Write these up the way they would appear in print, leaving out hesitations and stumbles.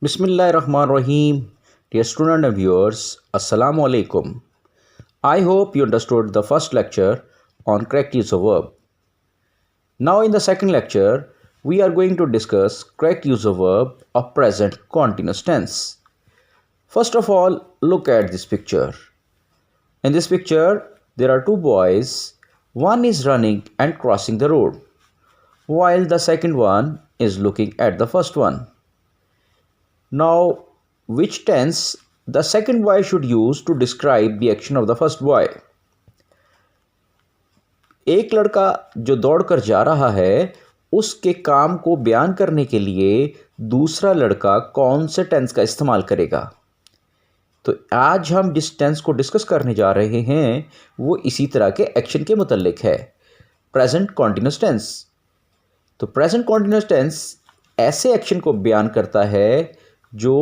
Bismillahirrahmanirrahim. Dear student and viewers, Assalamu alaikum. I hope you understood the first lecture on correct use of verb. Now in the second lecture, we are going to discuss correct use of verb of present continuous tense. First of all, look at this picture. In this picture, there are two boys. One is running and crossing the road, while the second one is looking at the first one. Now, which tense the second boy should use to describe the action of the first boy? एक लड़का जो दौड़कर जा रहा है, उसके काम को बयान करने के लिए दूसरा लड़का कौन से टेंस का इस्तेमाल करेगा? तो आज हम जिस टेंस को डिस्कस करने जा रहे हैं वो इसी तरह के एक्शन के मुतल्लिक है, प्रेजेंट कॉन्टिन्यूस टेंस। तो प्रेजेंट कॉन्टिन्यूस टेंस ऐसे एक्शन को बयान करता है जो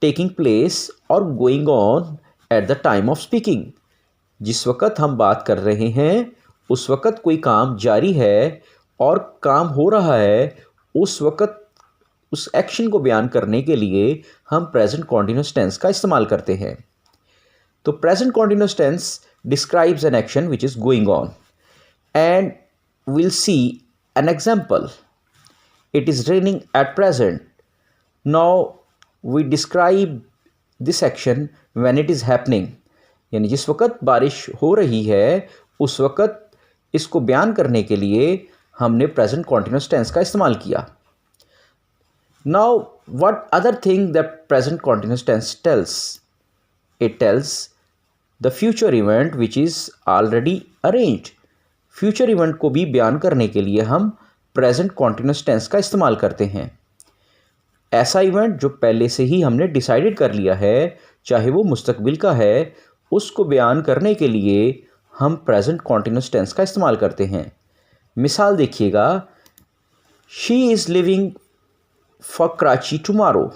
टेकिंग प्लेस और going on at the time of speaking. जिस वक़्त हम बात कर रहे हैं उस वक़्त कोई काम जारी है और काम हो रहा है, उस वक़्त उस एक्शन को बयान करने के लिए हम प्रेजेंट कॉन्टिन्यूस टेंस का इस्तेमाल करते हैं। तो present continuous tense describes an action which is going on and we'll see an example. It is raining at present. Now we describe this action when it is happening. यानी जिस वक़्त बारिश हो रही है उस वक़्त इसको बयान करने के लिए हमने प्रेजेंट कॉन्टिन्यूस टेंस का इस्तेमाल किया। Now what other thing that present continuous tense tells? It tells the future event which is already arranged. Future event को भी बयान करने के लिए हम प्रेजेंट कॉन्टिन्यूस टेंस का इस्तेमाल करते हैं। ऐसा इवेंट जो पहले से ही हमने डिसाइडेड कर लिया है, चाहे वो मुस्तकबिल का है, उसको बयान करने के लिए हम प्रेजेंट कॉन्टिन्यूस टेंस का इस्तेमाल करते हैं। मिसाल देखिएगा, she is living for Karachi tomorrow.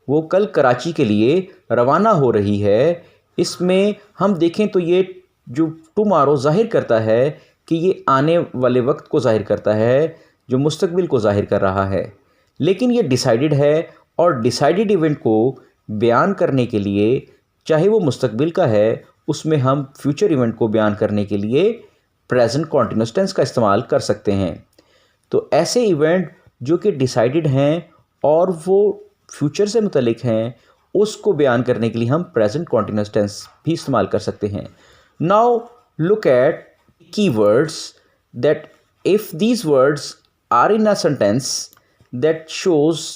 वो कल कराची के लिए रवाना हो रही है। इसमें हम देखें तो ये जो टुमारो ज़ाहिर करता है कि ये आने वाले वक्त को ज़ाहिर करता है, जो मुस्तकबिल को ज़ाहिर कर रहा है, लेकिन ये डिसाइडेड है और डिसाइडेड इवेंट को बयान करने के लिए चाहे वो मुस्तकबिल का है, उसमें हम फ्यूचर इवेंट को बयान करने के लिए प्रेजेंट कॉन्टिन्यूस टेंस का इस्तेमाल कर सकते हैं। तो ऐसे इवेंट जो कि डिसाइडेड हैं और वो फ्यूचर से मुतल्लिक हैं, उसको बयान करने के लिए हम प्रेजेंट कॉन्टिन्यूस टेंस भी इस्तेमाल कर सकते हैं। Now look at keywords that if these words are in a sentence that shows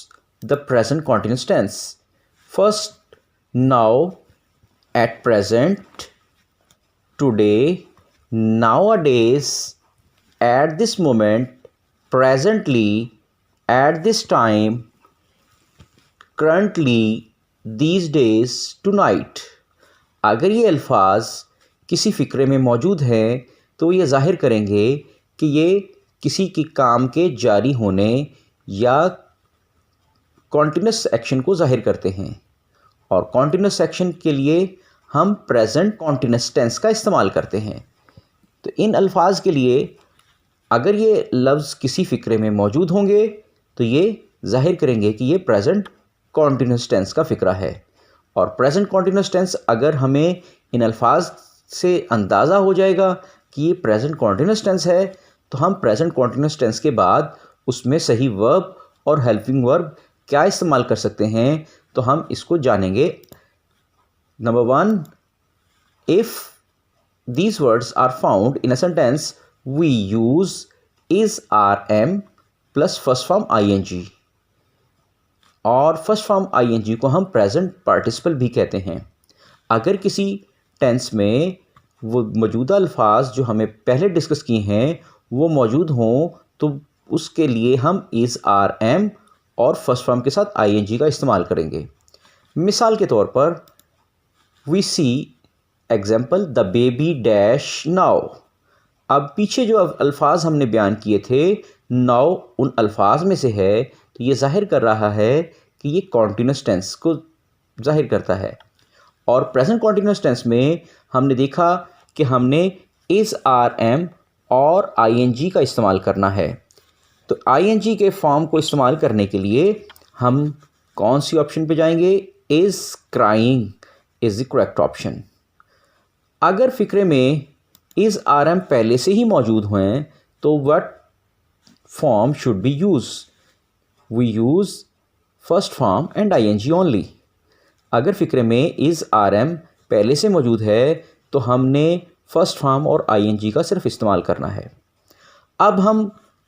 the present continuous tense. First, now, at present, today, nowadays, at this moment, presently, at this time, currently, these days, tonight. अगर ये अल्फाज किसी फ़िक्रे में मौजूद हैं तो ये ज़ाहिर करेंगे कि ये किसी की काम के जारी होने या कॉन्टिन्यूस एक्शन को ज़ाहिर करते हैं। और कॉन्टिन्यूस एक्शन के लिए हम प्रेजेंट कॉन्टिन्यूस टेंस का इस्तेमाल करते हैं। तो इन अल्फाज के लिए अगर ये लफ्ज़ किसी फ़िक्रे में मौजूद होंगे तो ये ज़ाहिर करेंगे कि ये प्रेजेंट कॉन्टिन्यूस टेंस का फ़िक्रा है। और प्रेजेंट कॉन्टिन्यूस टेंस अगर हमें इन अल्फाज से अंदाज़ा हो जाएगा कि ये प्रेजेंट कॉन्टिन्यूस टेंस है, तो हम प्रेजेंट कॉन्टिन्यूस टेंस के बाद उसमें सही वर्ब और हेल्पिंग वर्ब क्या इस्तेमाल कर सकते हैं, तो हम इसको जानेंगे। Number 1, if these words are found in a sentence we use is are am plus first form ING, और फर्स्ट फॉर्म आईएनजी को हम प्रेजेंट पार्टिसिपल भी कहते हैं। अगर किसी टेंस में वो मौजूदा अल्फाज जो हमें पहले डिस्कस किए हैं वो मौजूद हों तो उसके लिए हम इज़ आर एम और फर्स्ट फॉर्म के साथ आईएनजी का इस्तेमाल करेंगे। मिसाल के तौर पर we see example the baby dash now. अब पीछे जो अल्फाज हमने बयान किए थे, नाउ उन अल्फाज में से है, तो ये ज़ाहिर कर रहा है कि ये कॉन्टिन्यूस टेंस को ज़ाहिर करता है। और प्रेजेंट कॉन्टिन्यूस टेंस में हमने देखा कि हमने इज़ आर एम और आईएनजी का इस्तेमाल करना है। तो आईएनजी के फॉर्म को इस्तेमाल करने के लिए हम कौन सी ऑप्शन पे जाएंगे? Is crying is the correct option. अगर फ़िक्रे में इज़ आर एम पहले से ही मौजूद हैं तो what form should be use? We use first form and ING only. अगर फ़िक्रे में इज़ आर एम पहले से मौजूद है तो हमने फर्स्ट फॉर्म और आईएनजी का सिर्फ इस्तेमाल करना है। अब हम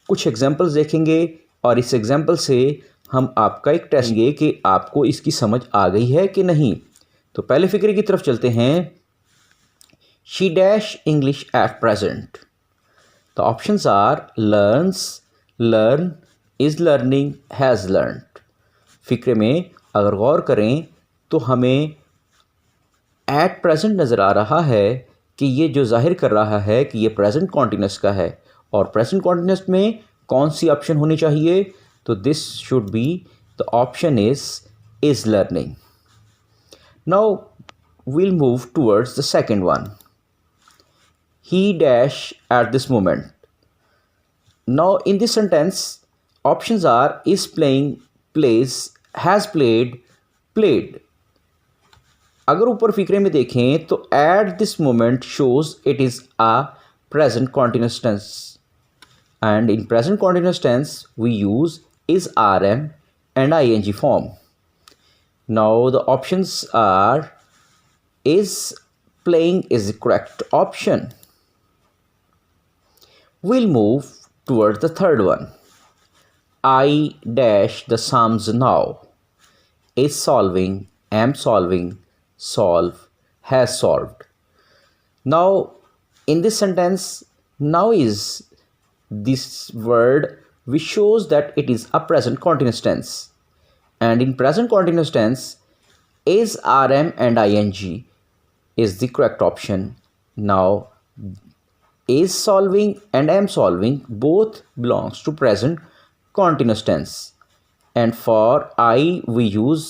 कुछ एग्जांपल्स देखेंगे और इस एग्जांपल से हम आपका एक टेस्ट लेंगे कि आपको इसकी समझ आ गई है कि नहीं। तो पहले फ़िक्रे की तरफ चलते हैं। She dash English at present. The options are learns, learn, is learning, has learned. फ़िक्रे में अगर गौर करें तो हमें एट प्रेजेंट नज़र आ रहा है कि ये जो जाहिर कर रहा है कि ये प्रेजेंट कॉन्टिन्यूस का है, और प्रेजेंट कॉन्टिन्यूस में कौन सी ऑप्शन होनी चाहिए? तो this should be the option is learning. Now we'll move towards the second one. He dash at this moment. Now in this sentence options are is playing, plays, has played, played. अगर ऊपर फिक्रे में देखें तो at this moment shows it is a present continuous tense, and in present continuous tense we use is, rm and ing form. Now the options are is playing is the correct option. We'll move towards the third one. I dash the sums now. Is solving, am solving, solve, has solved. Now in this sentence, now is this word which shows that it is a present continuous tense, and in present continuous tense is, rm and ing is the correct option. Now is solving and am solving both belongs to present continuous tense, and for I we use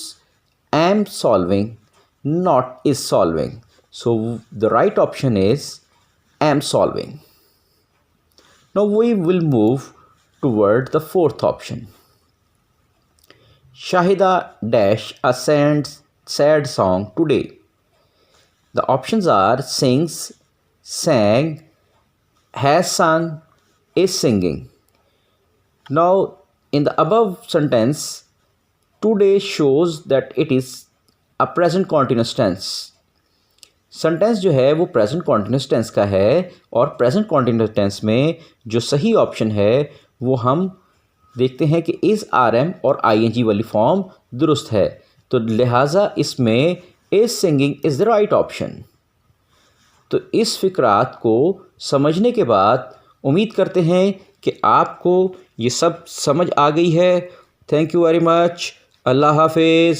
am solving, not is solving. So the right option is am solving. Now we will move toward the fourth option. Shahida dash a sad song today. The options are sings, sang, has sung, is singing. Now in the above sentence, today shows that it is a present continuous tense. Sentence जो है वो present continuous tense का है, और present continuous tense में जो सही option है वो हम देखते हैं कि इज़, आरएम और आईएनजी वाली फॉर्म दुरुस्त है, तो लिहाजा इसमें is singing is the right option. तो इस फ़िक्रात को समझने के बाद उम्मीद करते हैं कि आपको ये सब समझ आ गई है। Thank you very much. अल्लाह हाफिज़।